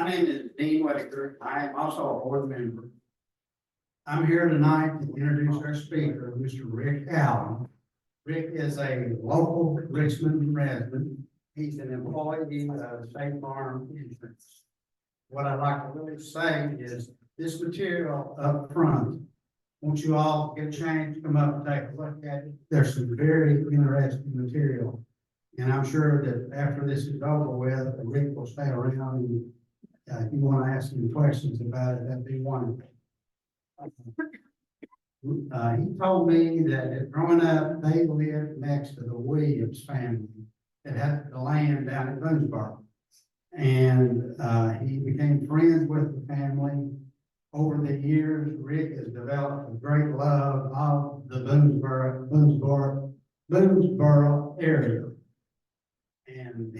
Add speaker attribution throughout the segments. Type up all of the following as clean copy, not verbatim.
Speaker 1: My name is Dean Whitaker. I am also a board member. I'm here tonight to introduce our speaker, Mr. Rick Allen. Rick is a local Richmond resident. He's an employee of State Farm Insurance. What I'd like to really say is this material up front, once you all get a chance to come up and take a look at it, there's some very interesting material. And I'm sure that after this is over with, Rick will stay around and if you want to ask any questions about it, that'd be wonderful. He told me that growing up, they lived next to the Williams family that had the land down at Boonesborough. And he became friends with the family. Over the years, Rick has developed a great love of the Boonesborough area. And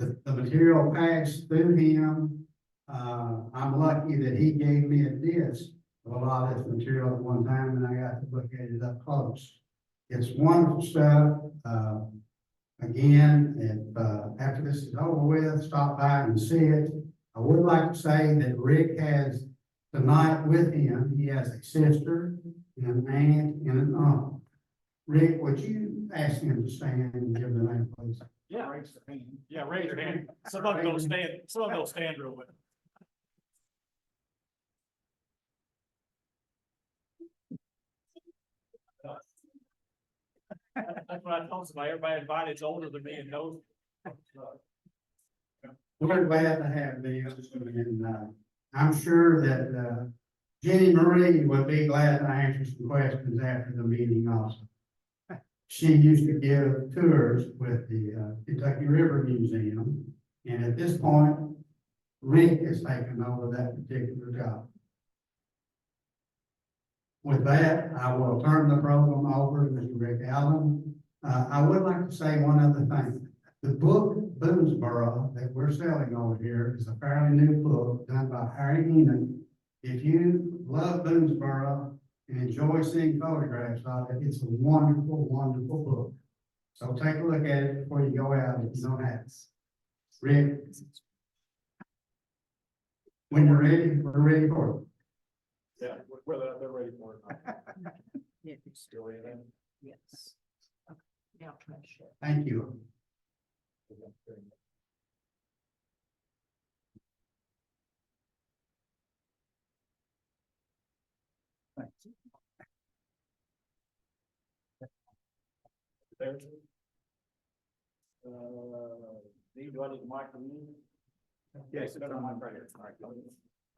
Speaker 1: the material passed through him. I'm lucky that he gave me a disc of a lot of this material at one time, and I got to look at it up close. It's wonderful stuff. Again, if after this is over with, stop by and see it. I would like to say that Rick has tonight with him, he has a sister, and an aunt, and an uncle. Rick, would you ask him to stand and give the name, please?
Speaker 2: Yeah, raise your hand. Yeah, raise your hand. Some of them don't stand, some of them don't stand real well. That's what I told somebody, everybody invited is older than me and knows.
Speaker 1: We're glad to have this, and I'm sure that Jenny Marie would be glad to answer some questions after the meeting also. She used to give tours with the Kentucky River Museum, and at this point, Rick has taken over that particular job. With that, I will turn the program over to Mr. Rick Allen. I would like to say one other thing. The book Boonesborough that we're selling over here is a fairly new book done by Harry Enoch. If you love Boonesborough and enjoy seeing photographs of it, it's a wonderful, wonderful book. So take a look at it before you go out if you don't have it. Rick, when you're ready, we're ready for it.
Speaker 2: Yeah, they're ready for it.
Speaker 3: Yeah.
Speaker 2: Still in there?
Speaker 3: Yes. Now try to share.
Speaker 1: Thank you.
Speaker 2: There. Steve, do I need the mic from you? Yes, it's on my right here. All right.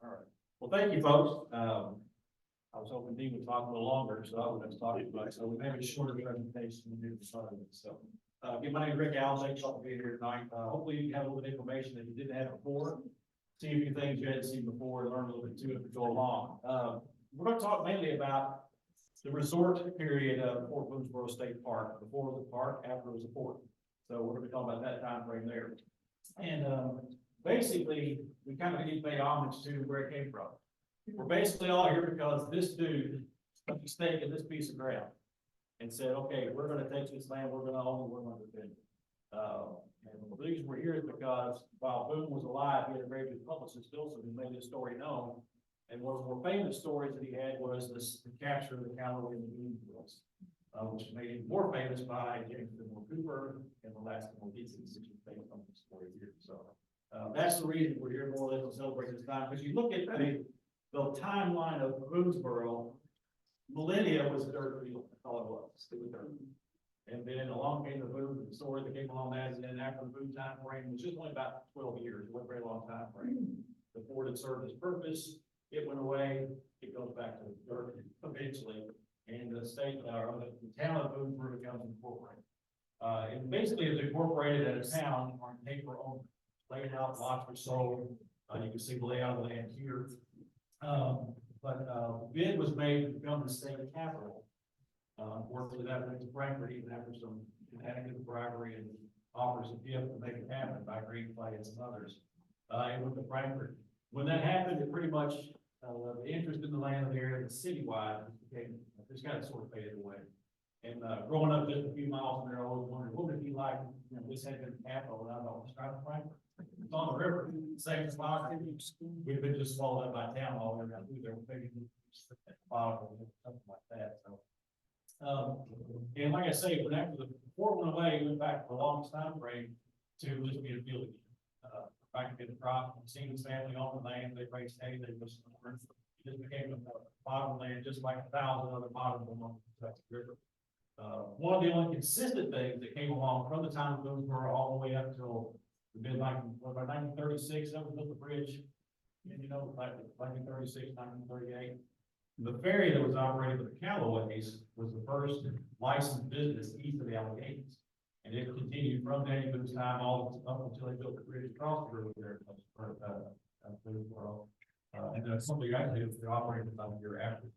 Speaker 2: All right. Well, thank you, folks. I was hoping Dean would talk a little longer, so I would have talked about it. So we have a shorter presentation than do the start of it. So, again, my name is Rick Allen. Thanks for being here tonight. Hopefully you have a little bit of information that you didn't have before. See a few things you hadn't seen before and learn a little bit too as we go along. We're going to talk mainly about the resort period of Fort Boonesborough State Park. Before it was a park, after it was a fort. So we're going to be talking about that time frame there. And basically, we kind of need to pay homage to where it came from. We're basically all here because this dude took a stake in this piece of ground and said, okay, we're going to take this land, we're going to own it, we're going to defend it. And the reason we're here is because while Boone was alive, he had a very good publicist still, so he made his story known. And one of the more famous stories that he had was the capture of the cavalry in the Boonesborough, which made him more famous by James Fenimore Cooper and the last of the which is based on the story here. So that's the reason we're here more or less to celebrate this time. Because you look at the timeline of Boonesborough, millennia was a dirt field. That's all it was. It was dirt. And then along came the Boone, the story that came along that, and then after the Boone time frame, which is only about 12 years, it wasn't a very long time frame. The fort had served its purpose. It went away. It goes back to the dirt eventually, and the state or the town of Boonesborough becomes incorporated. And basically, it was incorporated at a town on paper only. Laid out, lots were sold. You can see the layout of the land here. But bid was made to become the state capital. Unfortunately, that went to Frankfurt even after some inadequate bribery and offers of gift to make it happen by Green Clay and some others. It went to Frankfurt. When that happened, it pretty much the interest in the land of the area was citywide. Just kind of sort of faded away. And growing up just a few miles from there, I always wondered what would it be like, this had been the capital, and I thought, let's try to Frankfurt. It's on the river, same spot, we've been just swallowed up by town all the way around through there, maybe bottom or something like that, so. And like I say, when after the port went away, it went back for the longest time frame to just be a field again. Back to get the crop, Stevens family on the land, they raised hay, they just became a bottom land, just like 1,000 other bottom along the Kentucky River. One of the only consistent things that came along from the time of Boonesborough all the way up till the mid 1936, that was built the bridge. And like 1936, 1938. The ferry that was operated with the Callaways was the first licensed business east of the Alleghenies. And it continued from Danny Boone's time all up until they built the bridge across the river there. And then something I did, they operated about a year after.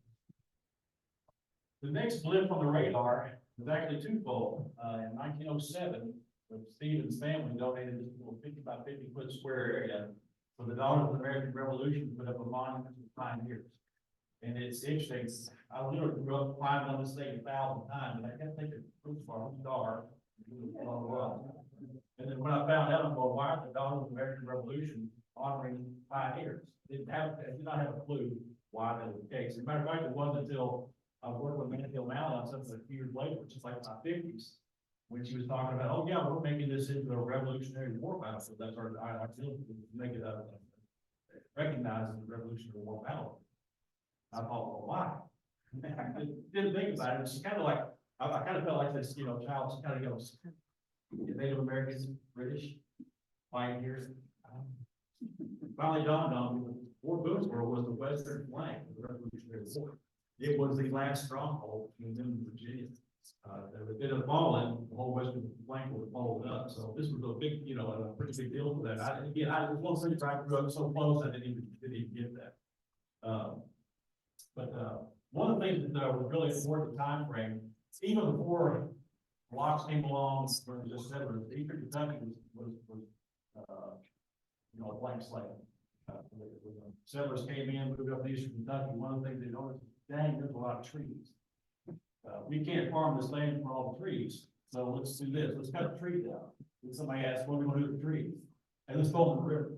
Speaker 2: The next blip on the radar was actually twofold. In 1907, the Stevens family donated this little 50 by 50 foot square area for the Daughters of the American Revolution to put up a monument to the pioneers. And it's interesting. I literally grew up climbing on this thing 1,000 times, and I kept thinking, Boonesborough, star. And then when I found out, I'm going, why the Daughters of the American Revolution honoring pioneers? I did not have a clue why that was the case. As a matter of fact, it wasn't until I worked with Manfield Mallon on something a few years later, which is like my 50s, when she was talking about, oh yeah, we're making this into a Revolutionary War battle. So that's our ideal to make it recognize as the Revolutionary War battle. I thought, well, why? I didn't think about it. It's kind of like, I kind of felt like this, child, she kind of goes, Native Americans, British, pioneers. Finally dawned on me, Fort Boonesborough was the western flank of the Revolutionary War. It was the last stronghold in Virginia. It had fallen, the whole western flank was folded up. So this was a big, a pretty big deal for that. I was one thing I grew up so close, I didn't even get that. One of the things that was really important at the time frame, even before blocks came along from just settlers, Eastern Kentucky was a blank slate. Settlers came in, moved up to Eastern Kentucky. One of the things they noticed, dang, there's a lot of trees. We can't farm this land for all the trees, so let's do this. Let's cut the tree down. And somebody asked, what are we going to do with the trees? And let's go to the river.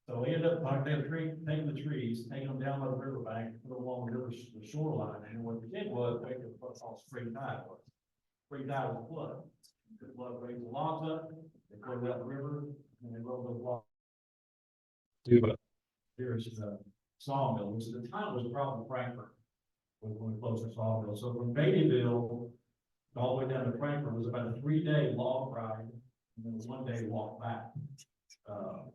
Speaker 2: So we ended up taking the trees, taking them down by the riverbank, put them along the shoreline. And what we did was make it what's called spring tide was. Spring tide was flood. The flood raised the logs up, they floated out the river, and they rolled those logs. Here's the sawmill, which at the time was probably Frankfurt, was one of the closest sawmill. So from Beattyville all the way down to Frankfurt was about a 3-day log ride, and then a 1-day walk back.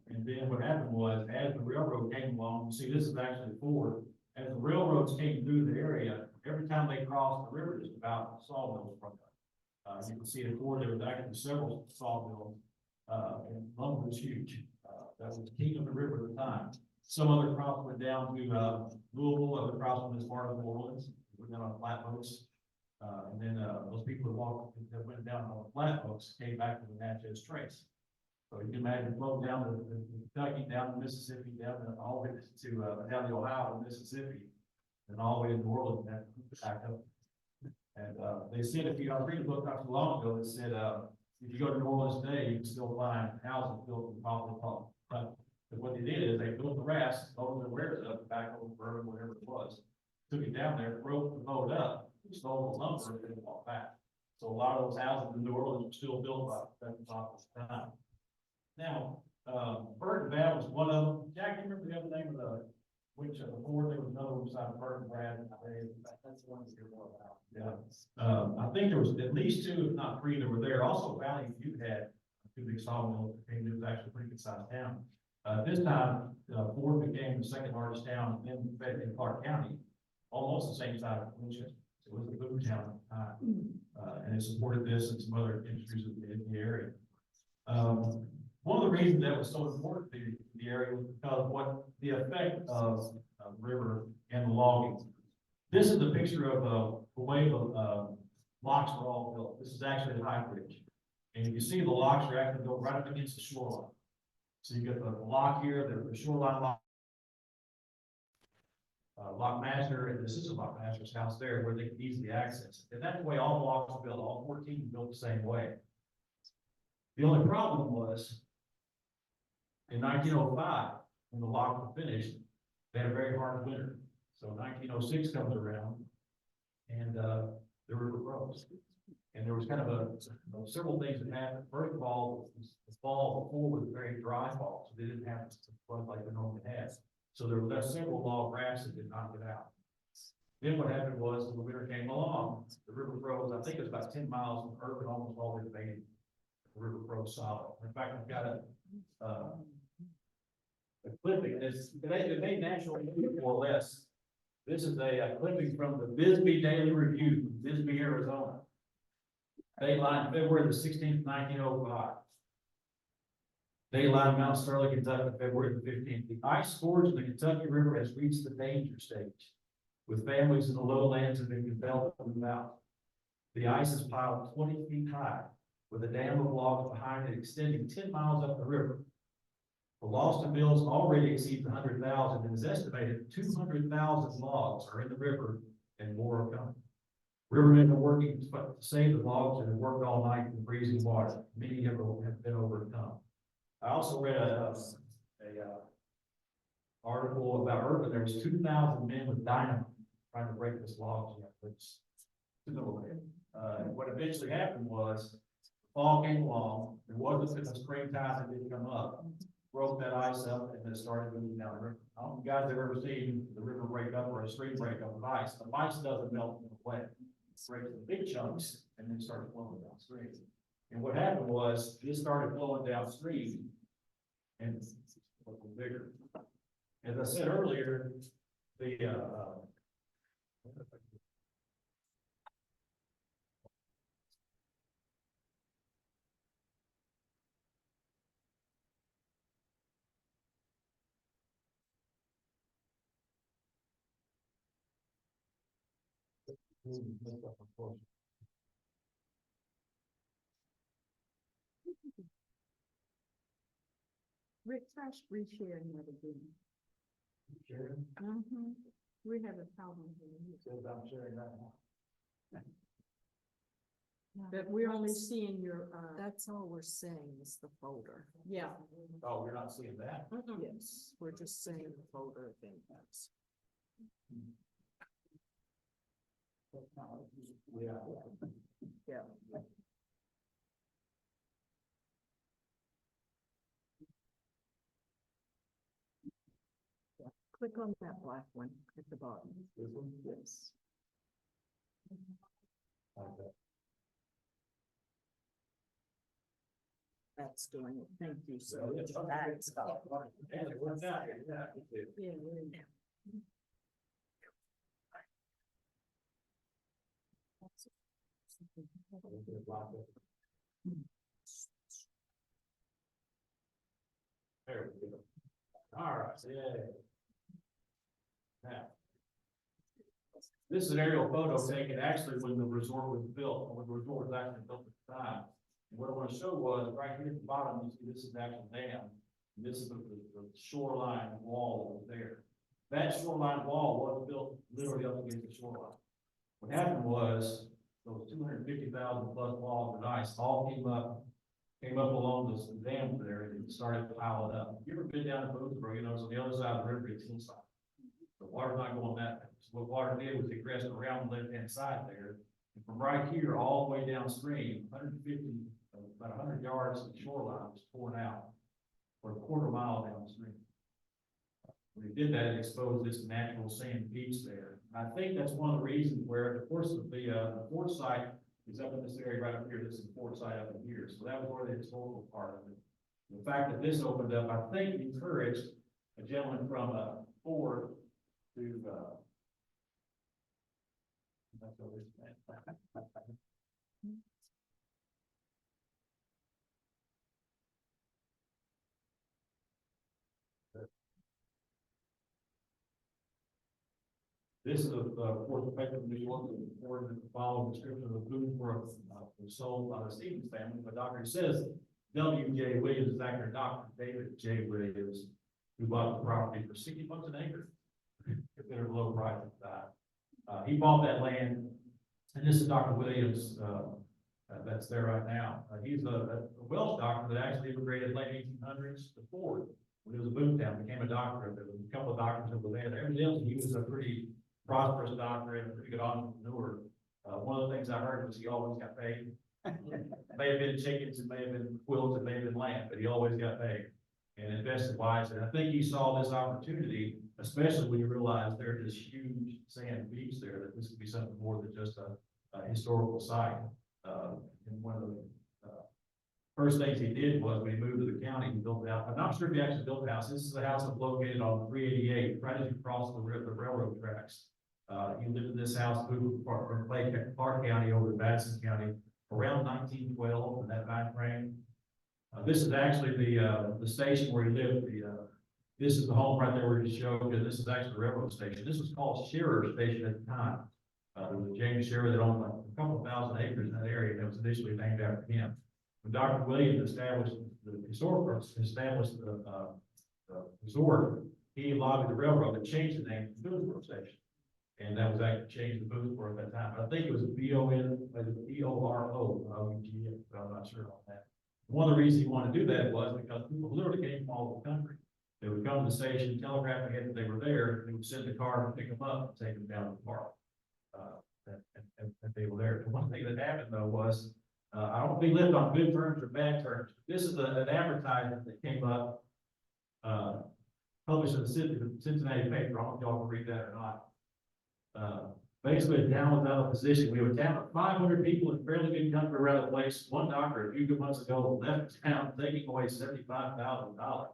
Speaker 2: And then what happened was, as the railroad came along, see, this is actually Ford, as the railroads came through the area, every time they crossed the river, just about sawmills from it. You can see at Ford, there was actually several sawmills, and lumber was huge. That was king of the river at the time. Some other crops went down to Louisville, other crops went as far as New Orleans, went down on flatboats. And then those people that went down on flatboats came back to the Natchez Trace. So you can imagine floating down the Kentucky, down the Mississippi, down all the way to down the Ohio and Mississippi, and all the way to New Orleans and back up. And they said, if you read a book not too long ago that said, if you go to New Orleans today, you can still find houses built from top to top. But what they did is they built the rest, loaded the wares up back over Bourbon, whatever it was, took it down there, broke the boat up, stole the lumber, and then walked back. So a lot of those houses in New Orleans were still built by that top of the time. Now, Burton Bad was one of them. Jack, you remember the other name of the which of the four? There was another one beside Burton Brad. That's the one that you're more about. Yeah. I think there was at least 2, if not 3, that were there. Also, Valley View had 2 big sawmills. It was actually a pretty good sized town. This time, Ford became the second largest town in Clark County, almost the same size as Winchester. It was a boom town at the time, and it supported this and some other industries in the area. One of the reasons that was so important to the area was because of what the effect of the river and the logging. This is a picture of the way the locks were all built. This is actually the High Bridge. And you see the locks are actually built right up against the shoreline. So you got the lock here, the shoreline lock. Lockmaster, and this is a Lockmaster's house there where they can easily access it. And that's the way all the locks were built, all 14 built the same way. The only problem was, In 1905, when the lock was finished, they had a very hard winter. So 1906 comes around, and the river froze. And there was kind of several things that happened. First of all, the fall before was a very dry fall, so they didn't have to flood like they normally have. So there were several log rafts that did not get out. Then what happened was, when the winter came along, the river froze. I think it was about 10 miles from urban, almost all the way to Maine. The river froze solid. In fact, I've got a clipping. It made national news more or less. This is a clipping from the Bisbee Daily Review, from Bisbee, Arizona. Dayline, February the 16th, 1905. Dayline, Mount Sterling, Kentucky, February the 15th. The ice scourge in the Kentucky River has reached the danger stage, with families in the lowlands have been compelled to move out. The ice is piled 20 feet high, with a dam of logs behind it extending 10 miles up the river. The loss to mills already exceeds 100,000 and is estimated 200,000 logs are in the river and more are coming. Rivermen are working to save the logs and have worked all night in freezing water. Many have been overcome. I also read a article about urban. There was 2,000 men with dynamite trying to break this log jam. What eventually happened was, fall came along. There wasn't a springtime that didn't come up. Broke that ice up and then started moving down the river. I don't know if you guys have ever seen the river break up or a stream break up with ice. The ice doesn't melt in the way. It breaks in big chunks and then starts flowing downstream. And what happened was, this started flowing downstream and it was bigger. As I said earlier, the
Speaker 3: Rick, try resharing that again.
Speaker 2: sharing,
Speaker 3: We have a problem here.
Speaker 2: says I'm sharing that now.
Speaker 3: But we're only seeing your,
Speaker 4: That's all we're saying is the folder.
Speaker 3: yeah.
Speaker 2: Oh, you're not seeing that?
Speaker 4: Yes, we're just saying the folder of impacts.
Speaker 2: Yeah.
Speaker 4: Yeah. Click on that black one at the bottom.
Speaker 2: This one?
Speaker 4: Yes.
Speaker 2: Okay.
Speaker 4: That's doing it. Thank you so
Speaker 2: So,
Speaker 4: much.
Speaker 2: yeah.
Speaker 4: That's all.
Speaker 2: And it worked out, yeah.
Speaker 3: Yeah.
Speaker 2: There we go. All right, yeah. Now, this is an aerial photo taken actually when the resort was built, when the resort was actually built at the time. And what I want to show was right here at the bottom, you see this is the actual dam. And this is the shoreline wall that was there. That shoreline wall was built literally up against the shoreline. What happened was those 250,000 plus logs of ice all came up along this dam there and started piling up. You ever been down to Boonesborough, you know, so the other side of the river, it's hillside. The water's not going that way. So what water did was it grassed around the left-hand side there. And from right here all the way downstream, 150, about 100 yards of the shoreline was torn out for a quarter mile downstream. When it did that, it exposed this natural sand beach there. And I think that's one of the reasons where, of course, the fort site is up in this area right up here. This is the fort site up in here. So that was where the historical part of it. The fact that this opened up, I think, encouraged a gentleman from Ford to that's what it's meant. This is a fourth effective New York report that the following description of Boonesborough was sold by the Stevens family. But Dr. says W.J. Williams is actually Dr. David J. Williams, who bought the property for $60 an acre. Considered low price at the time. He bought that land, and this is Dr. Williams that's there right now. He's a Welsh doctor that actually immigrated late 1800s to Ford. when it was a boom town, became a doctor. There was a couple of doctors that were there. Evidently, he was a pretty prosperous doctor and a pretty good entrepreneur. One of the things I heard was he always got paid. May have been chickens, it may have been quilts, it may have been lamb, but he always got paid and invested wisely. And I think he saw this opportunity, especially when you realize there's this huge sand beach there, that this could be something more than just a historical site. And one of the first things he did was when he moved to the county, he built a house. I'm not sure if he actually built a house. This is a house that's located on 388, right as you cross the railroad tracks. He lived in this house, moved from Clark County over to Madison County around 1912 in that time frame. This is actually the station where he lived. This is the home right there where he showed, and this is actually the railroad station. This was called Shearer Station at the time. There was James Shearer that owned like a couple of thousand acres in that area that was initially named after him. When Dr. Williams established the resort, the resort, he lobbied the railroad to change the name to Boonesborough Station. And that was actually changed to Boonesborough at that time. But I think it was B-O-N, B-O-R-O, I'm not sure on that. One of the reasons he wanted to do that was because people literally came from all over the country. They would come to the station, telegraph ahead that they were there, they would send the car and pick them up and take them down to the park. And they were there. And one thing that happened though was, I don't think lived on good terms or bad terms. This is an advertisement that came up, published in the Cincinnati paper. I don't know if y'all can read that or not. Basically, the town was out of position. We have a town of 500 people in fairly good country around the place. One doctor a few good months ago left town taking away $75,000.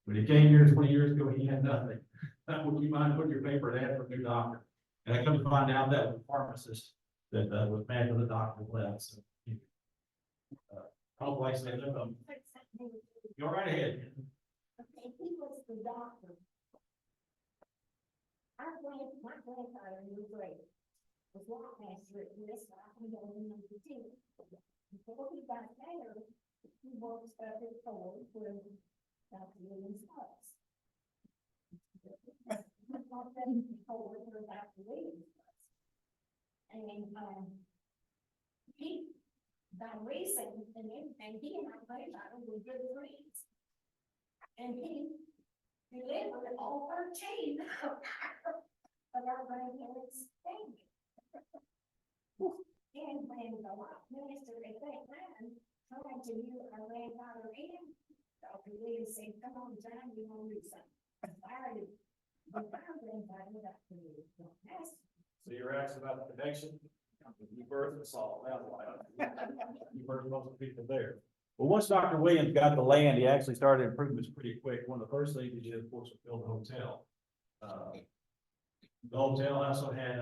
Speaker 2: When he came here 20 years ago, he had nothing. Would you mind putting your paper in ad for a new doctor? And I come to find out that was a pharmacist that was mad when the doctor left. So, complex they live on. Go right ahead.
Speaker 5: Okay, he was the doctor. My grandfather knew great. Was law master at this, I can go in number 2. Before he got there, he worked up at Ford for Dr. Williams' house. He worked up at Ford for Dr. Williams' house. And, he, by reason and everything, he and my grandfather were good friends. And he delivered all 13 of our grandparents' family. And when the white minister at that time tried to do our grandfather in, Dr. Williams said, "Come on, John, we want to do something." But our grandfather, Dr. Williams,
Speaker 2: So you're asking about the connection? You birthed us all. That's why. You birthed most of the people there. Well, once Dr. Williams got the land, he actually started improvements pretty quick. One of the first things he did, of course, was build a hotel. The hotel also had,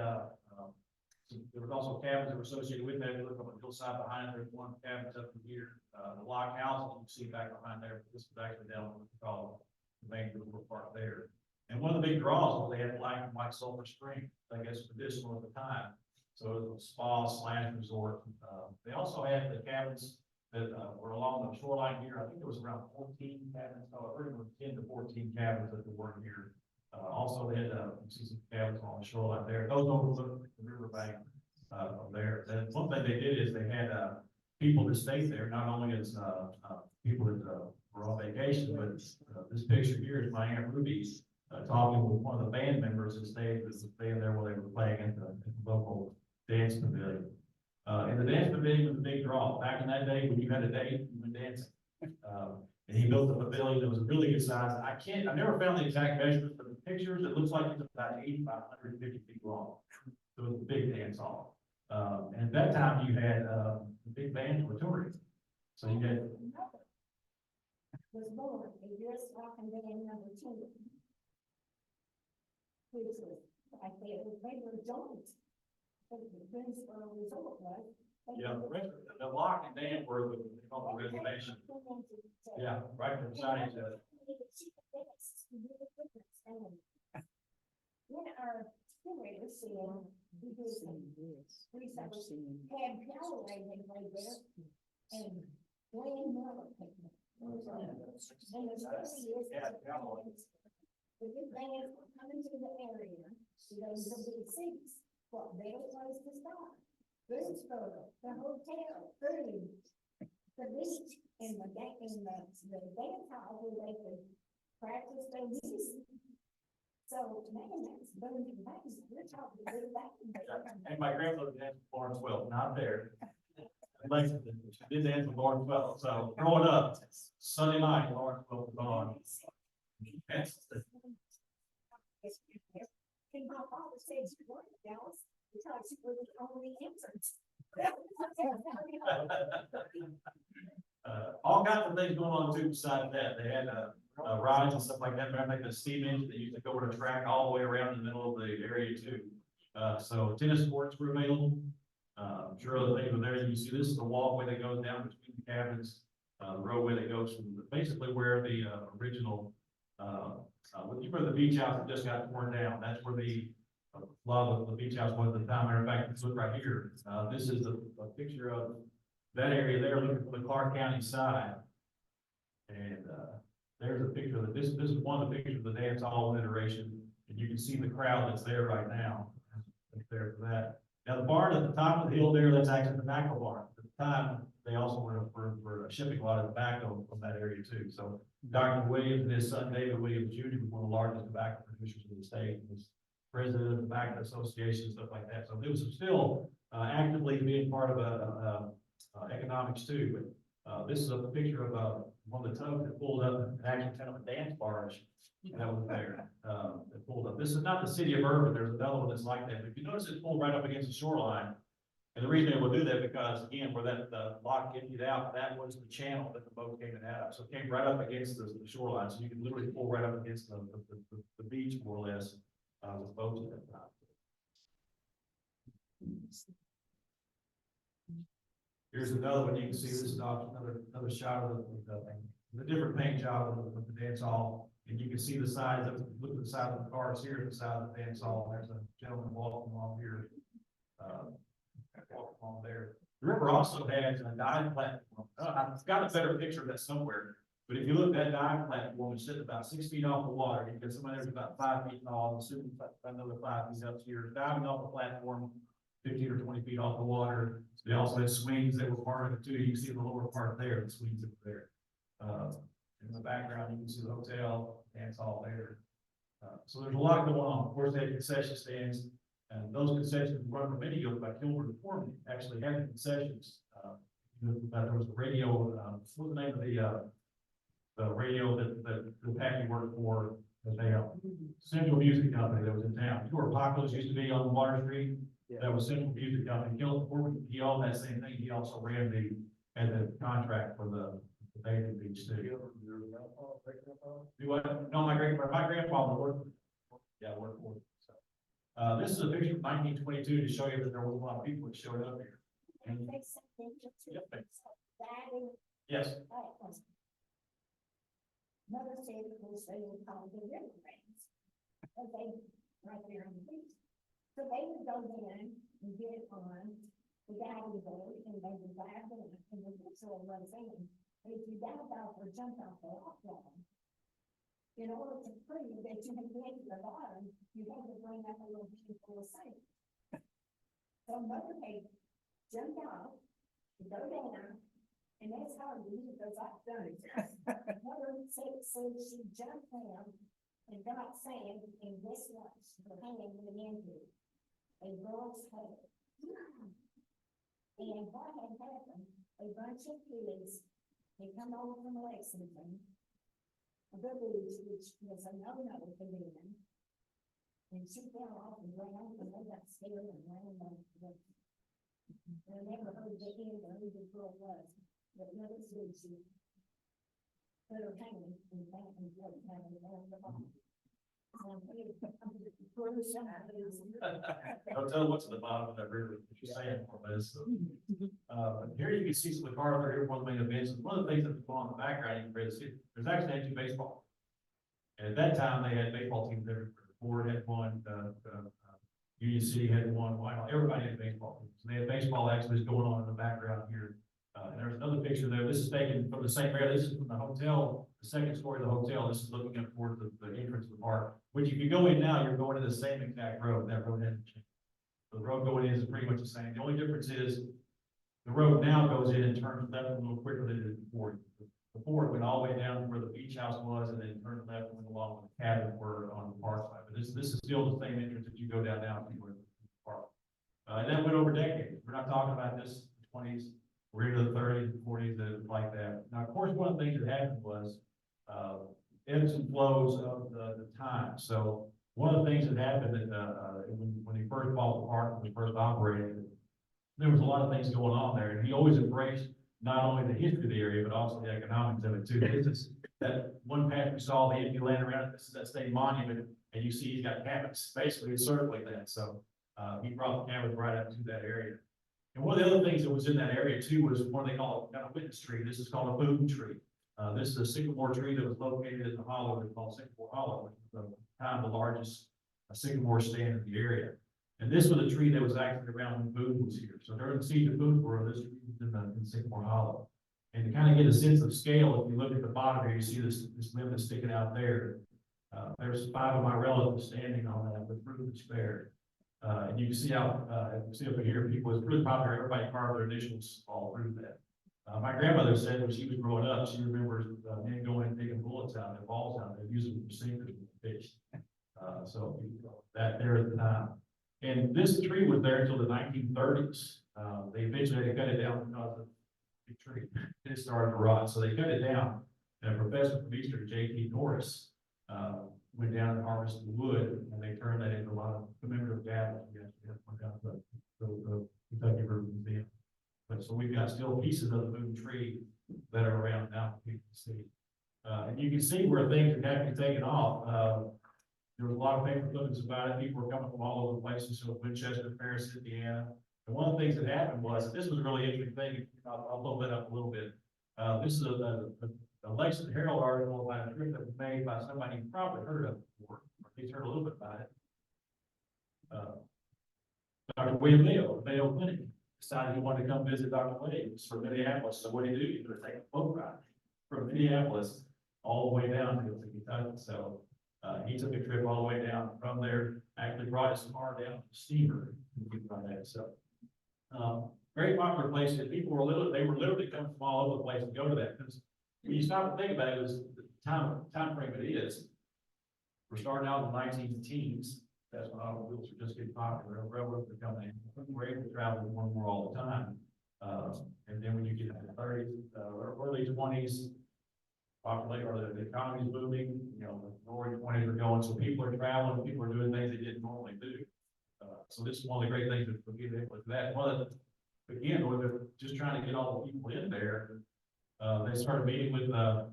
Speaker 2: there was also cabins that were associated with that. If you look up on the hillside behind it, there's one cabin up in here. The log house, you can see back behind there. This was actually down what we call the main river park there. And one of the big draws was they had black and white sulfur spring, I guess traditional at the time. So it was a spa / resort. They also had the cabins that were along the shoreline here. I think there was around 14 cabins. I heard it was 10 to 14 cabins that were here. Also, they had you see some cabins on the shoreline there. Those overlook the riverbank from there. And one thing they did is they had people that stayed there, not only as people that were on vacation, but this picture here is my Aunt Ruby talking with one of the band members that stayed there while they were playing at the local dance pavilion. And the dance pavilion was a big draw. Back in that day, when you had a date, you went dancing. And he built the pavilion that was a really good size. I've never found the exact measurements, but the pictures, it looks like it's about 80 by 150 feet long. So it was a big dance hall. And at that time, you had big bands were touring. So you had.
Speaker 5: was born a U.S. Rock and Band number 2. Which was like they were joined. But the Boonesborough resort was.
Speaker 2: Yeah, the lock and dam were the, they call the reservation. Yeah, right beside each other.
Speaker 5: When our curators see him, we do some research, had Callaway they played there, and Wayne Miller. And the story is, the big bands were coming to the area, to those big cities, what better place to start? Boonesborough, the hotel, food. the beach in the dance hall where they could practice their music. So, man, that's booming, we're talking about that.
Speaker 2: And my grandmother danced with Lawrence Welk, not there. Lexington, she did dance with Lawrence Welk, so growing up, Sunday night, Lawrence Welk was on. Yes.
Speaker 5: And my father said you weren't Dallas because you were the only entrance.
Speaker 2: All kinds of things going on too besides that. They had, rides and stuff like that. Remember, like the steam engine that used to go over the track all the way around the middle of the area too. So tennis courts were available. I'm sure other things were there. You can see this is the walkway that goes down between the cabins, the roadway that goes from basically where the, original, where the beach house that just got torn down. That's where a lot of the beach house was at the time. Matter of fact, let's look right here. This is a picture of that area there, looking from the Clark County side. And, there's a picture of this is one of the pictures of the dance hall iteration, and you can see the crowd that's there right now. That's there for that. Now, the barn at the top of the hill there, that's actually the tobacco barn. At the time, they also were for a shipping lot of tobacco from that area too. So Dr. Williams and his son David Williams Jr. was one of the largest tobacco producers in the state. He was president of the Tobacco Association, stuff like that. So it was still actively being part of economics too. But this is a picture of one of the tugs that pulled up and actually kind of a dance barge that was there. That pulled up. This is not the city of Urban. There's another one that's like that. But if you notice, it pulled right up against the shoreline. And the reason they will do that because again, where that lock emptied out, that was the channel that the boat came in out of. So it came right up against the shoreline. So you can literally pull right up against the beach more or less with boats at that time. Here's another one. You can see this is another shot of the different paint job of the dance hall. And you can see the size of, look at the side of the cars here, the side of the dance hall. There's a gentleman walking along here. Walking along there. The river also has a dive platform. I've got a better picture of that somewhere. But if you look at that dive platform, it's sitting about 6 feet off the water. You get somebody there's about 5 feet tall, assuming another 5 feet up here, diving off the platform, 15 or 20 feet off the water. They also had swings that were part of it too. You can see the lower part there, the swings that were there. In the background, you can see the hotel, dance hall there. So there's a lot going on. Of course, they had concession stands, and those concessions run from many of by Kilmer to Foreman actually had the concessions. There was the radio, what was the name of the radio that Packy worked for, that they Central Music Company that was in town. Where Pacos used to be on Water Street. Yeah. That was Central Music Company. He owned that same thing. He also ran had the contract for the bathing beach too. Do what? No, my grandfather worked. Yeah, worked for it. So, this is a picture of 1922 to show you that there was a lot of people that showed up here. And, yep. Yes.
Speaker 5: Mother said it was they would call the river rats. But they right there on the beach. So they would go in and get on the diving board and they would dive in and the whistle was in. If you dive out or jump off the rock wall, in order to prove that you had been to the bottom, you had to bring up a little handful of sand. So Mother had jumped off, to go down, and that's hard to do because I've done it. Mother said she jumped down and got sand, and guess what? Her hand went into a girl's head. And what had happened, a bunch of kids had come over from Lexington, the beach, which was a no-no for them. And she fell off and ran, and they got scared and ran away. I never heard the end of who the girl was, but Mother said she put her hand in that and what happened down the bottom.
Speaker 2: Don't tell what's at the bottom of that river. What you're saying for this. Here you can see some of the cars that are here for the main events. One of the things that's going on in the background, you can see there's actually two baseball. And at that time, they had baseball teams everywhere. Ford had one, Union City had one. Everybody had baseball teams. So they had baseball actually going on in the background here. And there's another picture there. This is taken from the same area. This is from the hotel, the second story of the hotel. This is looking up towards the entrance of the park. Which if you go in now, you're going to the same exact road. That road hasn't changed. So the road going in is pretty much the same. The only difference is The road now goes in and turns left a little quicker than it did before. Before it went all the way down to where the beach house was and then turned left and went along with the cabins were on the park side. But this is still the same entrance that you go down now to where the park. And that went over decades. We're not talking about this twenties, we're into the thirties and forties that like that. Now, of course, one of the things that happened was, ebbs and flows of the time. So one of the things that happened when he first bought the park, when he first operated, there was a lot of things going on there, and he always embraced not only the history of the area, but also the economics of it too. This is that one patch we saw, the empty land around it, this is that state monument, and you see he's got cabins basically encircling that. So he brought the cabins right up to that area. And one of the other things that was in that area too was what they call a witness tree. This is called a boom tree. This is a sycamore tree that was located in the hollow, it's called Sycamore Hollow, which is kind of the largest sycamore stand in the area. And this was a tree that was actually around when Boone was here. So during the siege of Boonesborough, this tree was in Sycamore Hollow. And to kind of get a sense of scale, if you look at the bottom here, you see this limb that's sticking out there. There's 5 of my relatives standing on that with roof spared. And you can see how, see up here, people, it's really popular, everybody carved their initials all through that. My grandmother said when she was growing up, she remembers men going and taking bullets out, their balls out, and using them for sinkers and fish. So that there at the time. And this tree was there until the 1930s. They eventually had to cut it down because of the tree. It started to rot, so they cut it down. And a professor from Eastern, J.T. Norris, went down and harvested wood, and they turned that into a lot of commemorative gablets. We have one down at the Kentucky River Museum. But so we've got still pieces of the boom tree that are around now for people to see. And you can see where things are having taken off. There was a lot of paper clippings about it. People were coming from all over the places, so Winchester, Paris, Indiana. And one of the things that happened was, this was a really interesting thing. I'll blow that up a little bit. This is a Lexington Herald article about a trip that was made by somebody you probably heard of before, or at least heard a little bit about it. Dr. William Mayo, Mayo Clinic, decided he wanted to come visit Dr. Williams from Minneapolis. So what did he do? He would take a boat ride from Minneapolis all the way down to Kentucky. So he took a trip all the way down from there, actually brought his car down to the steamer. So very popular place that people were literally coming from all over the place to go to that. Because when you stop and think about it, it was the time frame it is. We're starting out in the 19-teens. That's when automobiles were just getting popular. Railroads were coming in. We're able to travel more and more all the time. And then when you get into the 30s, early 20s, population or the economy's booming, you know, the roaring 20s are going. So people are traveling, people are doing things they didn't normally do. So this is one of the great things that we get with that. One of the, again, when they're just trying to get all the people in there, they started meeting with the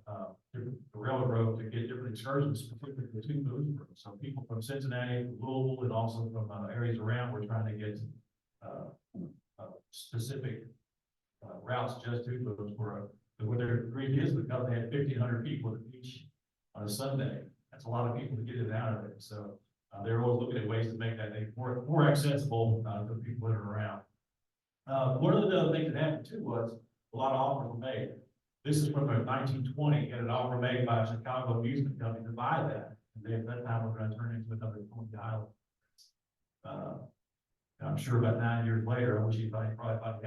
Speaker 2: railroad to get different excursions, particularly to Boonesborough. So people from Cincinnati, Louisville, and also from areas around were trying to get specific routes just to Boonesborough. But what their grief is, because they had 1,500 people at the beach on a Sunday. That's a lot of people to get it out of it. So they're always looking at ways to make that more accessible to the people that are around. One of the other things that happened too was a lot of offers were made. This is from 1920, and an offer made by a Chicago amusement company to buy that. And they at that time were going to turn into another 20 island. I'm sure about 9 years later, I wish he probably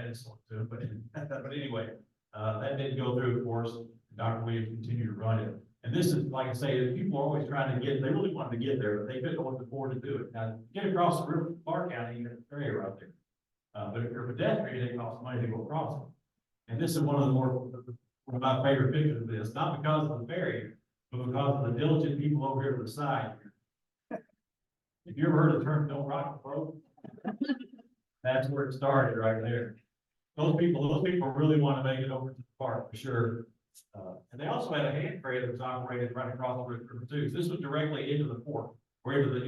Speaker 2: had it sold to him, but anyway, that didn't go through, of course. Dr. Williams continued to run it. And this is, like I say, people are always trying to get, they really wanted to get there, but they couldn't afford to do it. Now, get across the river, Clark County, you got a ferry right there. But if you're a pedestrian, it costs money to go across it. And this is one of the one of my favorite pictures of this, not because of the ferry, but because of the diligent people over here to the side. If you ever heard the term "don't rock the boat," that's where it started right there. Those people really want to make it over to the park for sure. And they also had a hand ferry that was operated right across the river too. So this was directly into the port, or into the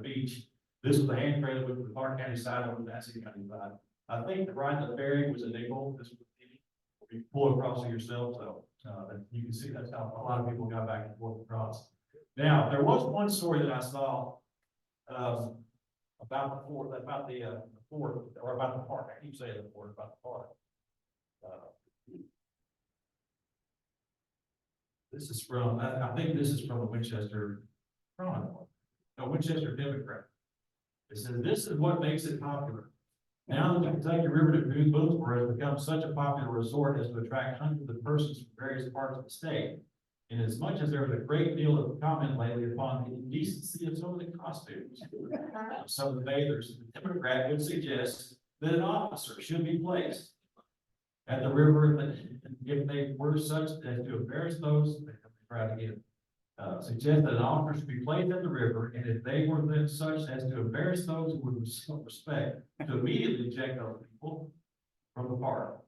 Speaker 2: beach. This was the hand ferry that went from the Clark County side over to the Madison County side. I think the ride to the ferry was a nickel. This was you pull across it yourself, so you can see that's how a lot of people got back and forth across. Now, there was one story that I saw about the fort, or about the park. I keep saying the fort, about the park. This is from, I think this is from the Winchester Chronicle, no, Winchester Democrat. It says, "This is what makes it popular. Now that the Kentucky River to Boonesborough has become such a popular resort as to attract hundreds of persons from various parts of the state. And as much as there was a great deal of comment lately upon the indecency of some of the costumes of some of the bathers, the Democrat would suggest that an officer should be placed at the river if they were such as to embarrass those, suggest that an officer should be placed at the river, and if they were then such as to embarrass those who would respect, to immediately eject those people from the park.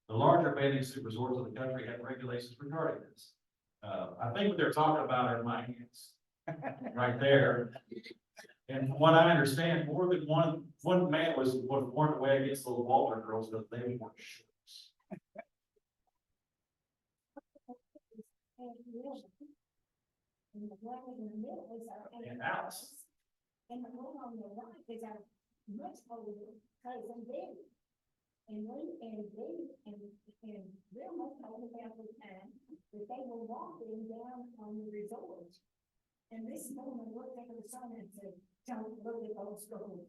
Speaker 2: The larger bathing suit resorts of the country have regulations regarding this. I think what they're talking about are my hands, right there. And from what I understand, more than one man was warned away against the Walter girls because they wore shorts.
Speaker 5: And the one in the middle is our.
Speaker 2: And Alice.
Speaker 5: And the one on the right is our much older cousin Betty. And they're much older than the time that they were walking down on the resort. And this woman looked at her son and said, "Don't look at those girls.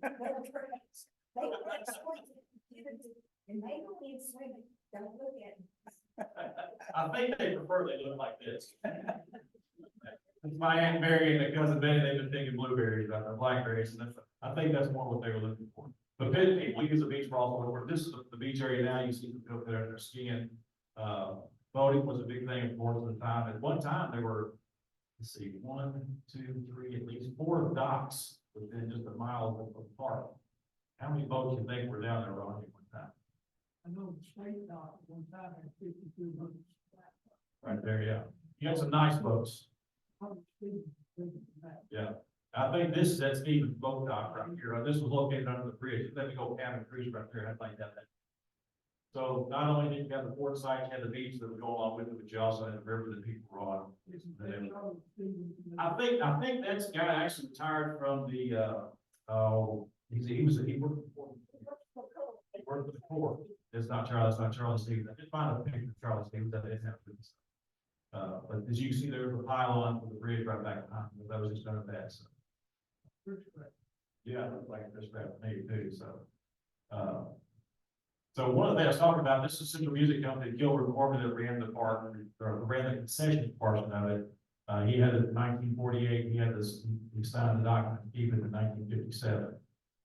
Speaker 5: They're trash. They like swimming. And they don't need swimming. Don't look at them."
Speaker 2: I think they prefer they look like this. My Aunt Mary and the cousin Betty, they've been thinking blueberries, blackberries, and I think that's more what they were looking for. But then people use the beach for all over. This is the beach area now. You see them up there, they're skiing. Boating was a big thing, of course, at the time. At one time, there were, let's see, 1, 2, 3, at least 4 docks within just a mile of the park. How many boats do you think were down there, Ron, at one time?
Speaker 1: I know the state dock one time had 52 boats.
Speaker 2: Right there, yeah. You got some nice boats. Yeah. I think that's Stevens boat dock right here. This was located under the bridge. Let me go cabin cruise right there. I think that. So not only did you have the port site, you had the beach that would go along with it, but you also had the river that people were on. I think that's guy actually retired from the, he worked for the Corps. It's not Charlie Stevens. I did find a picture of Charlie Stevens that didn't have this. But as you can see, there's a pylon for the bridge right back behind, that was just done of that, so. Yeah, it looks like a fish trap to me too, so. So one of the things I was talking about, this is Central Music Company, Gilbert Corbin, that ran the park, or ran the concession portion of it. He had it in 1948, he had this, he signed the document to keep it in 1957.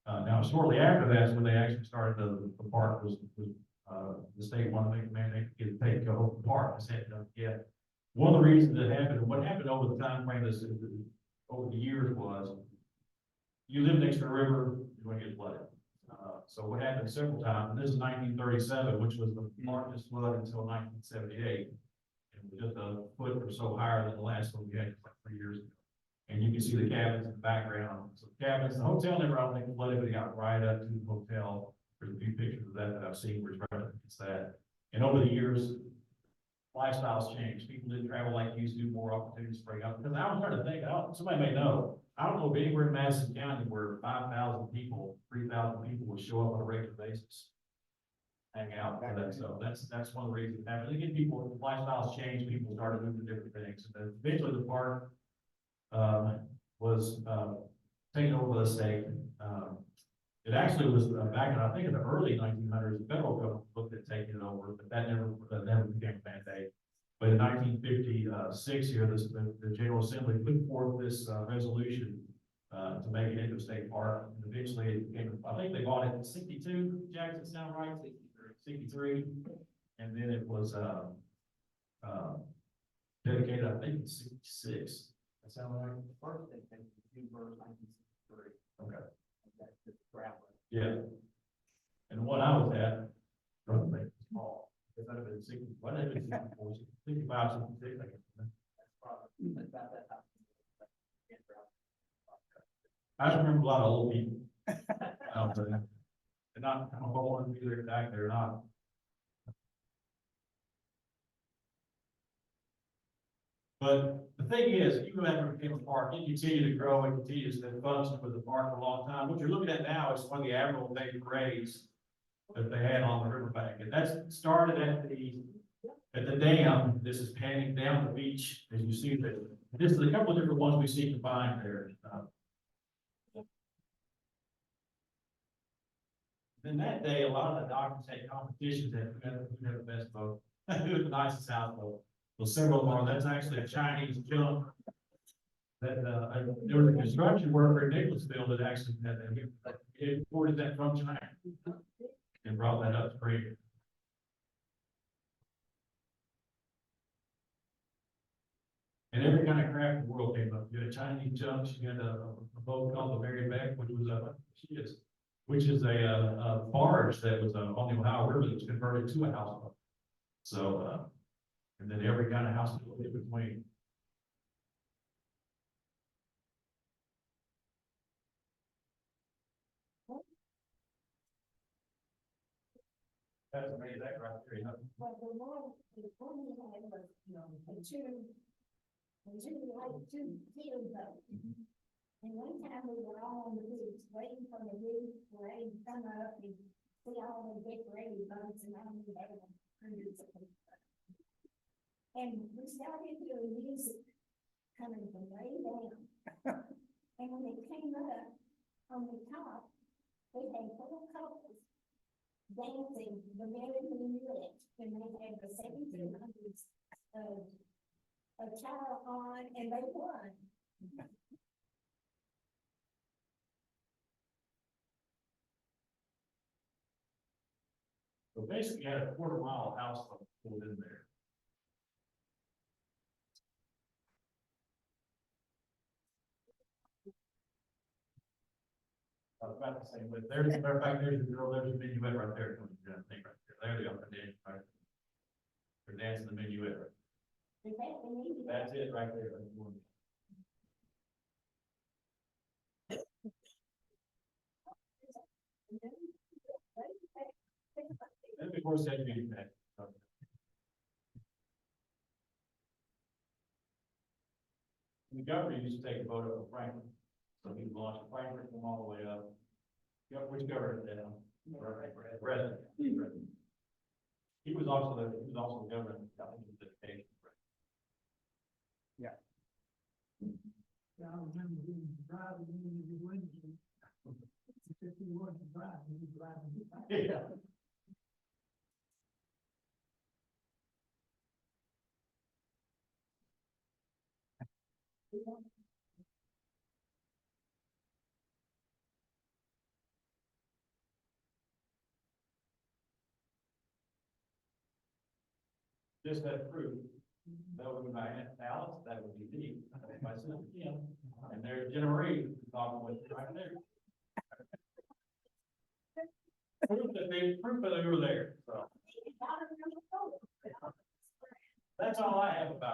Speaker 2: Now shortly after that's when they actually started the park was the state wanted to make a mandate to get take the whole park. They said, yeah. One of the reasons that happened, and what happened over the time frame is over the years was you live next to a river, you're going to get flooded. So what happened several times, and this is 1937, which was the largest flood until 1978. And just a foot or so higher than the last one we had like 3 years ago. And you can see the cabins in the background. So the cabins, the hotel never, I don't think, flooded, but it got right up to the hotel. There's a few pictures of that I've seen where it's right up against that. And over the years, lifestyles changed. People didn't travel like you used to, more opportunities spring up. Because I was trying to think, somebody may know, I don't know of anywhere in Madison County where 5,000 people, 3,000 people would show up on a regular basis. Hang out for that. So that's one of the reasons it happened. Again, people, lifestyles changed, people started moving to different things. And then eventually the park was taken over by the state. It actually was back in, I think, in the early 1900s, the federal government looked at taking it over, but that never became a mandate. But in 1956 here, the General Assembly put forth this resolution to make it into a state park. And eventually it became, I think they bought it in 62, Jackson, sound right? 63. And then it was dedicated, I think, in 66. That sound right?
Speaker 6: First they came to Boonesborough, 1963.
Speaker 2: Okay.
Speaker 6: That's the gravel.
Speaker 2: Yeah. And the one I was at, probably small. If I'd have been 60, what had been 64, 65, 66, I guess.
Speaker 6: That's probably about that time.
Speaker 2: I just remember a lot of old people. They're not, I don't know if I want to be there back there or not. But the thing is, you go after it became a park, it continued to grow and continues to function with the park for a long time. What you're looking at now is one of the Admiral Day parades that they had on the riverbank. And that's started at the dam. This is panning down the beach, as you see that. This is a couple of different ones we see combined there. Then that day, a lot of the doctors had competitions that who had the best vote, who had the nicest house vote. Well, several of them are, that's actually a Chinese junk. That, there was a construction worker in Nicholasville that actually had that, he imported that from China. And brought that up for you. And every kind of crap in the world came up. You had Chinese junk, you had a boat called the Mary Beck, which was which is a barge that was on the Ohio River that was converted to a houseboat. So, and then every kind of house in between. That's amazing, that right there, you know.
Speaker 5: But the one we had was, you know, the two fields though. And one time we were all on the roof, waiting for the roof, ready to come up and see all the decorated boats and all the other hundreds of people. And we started doing music coming from way down. And when they came up on the top, they had 4 couples dancing the American Minuet, and they had the 1700s attire on, and they won.
Speaker 2: So basically, you had a quarter-mile house pulled in there. I was about to say, but there's, matter of fact, there's a girl, there's a minuet right there. I think right there. There they are, they're dancing, right? They're dancing the minuet.
Speaker 5: Is that the music?
Speaker 2: That's it right there. That's one. And of course, that'd be that. The governor used to take a vote up of Franklin, so he launched Franklin from all the way up. Yeah, which governor did that? President. He was also the governor of education.
Speaker 6: Yeah.
Speaker 1: I remember being driving in the window. If you want to drive, you drive.
Speaker 2: Yeah. Just that proof, that would be my Aunt Alice, that would be me, my son Kim, and there's Jenna Marie, talking with right there. Proof that they were there, so. That's all I have about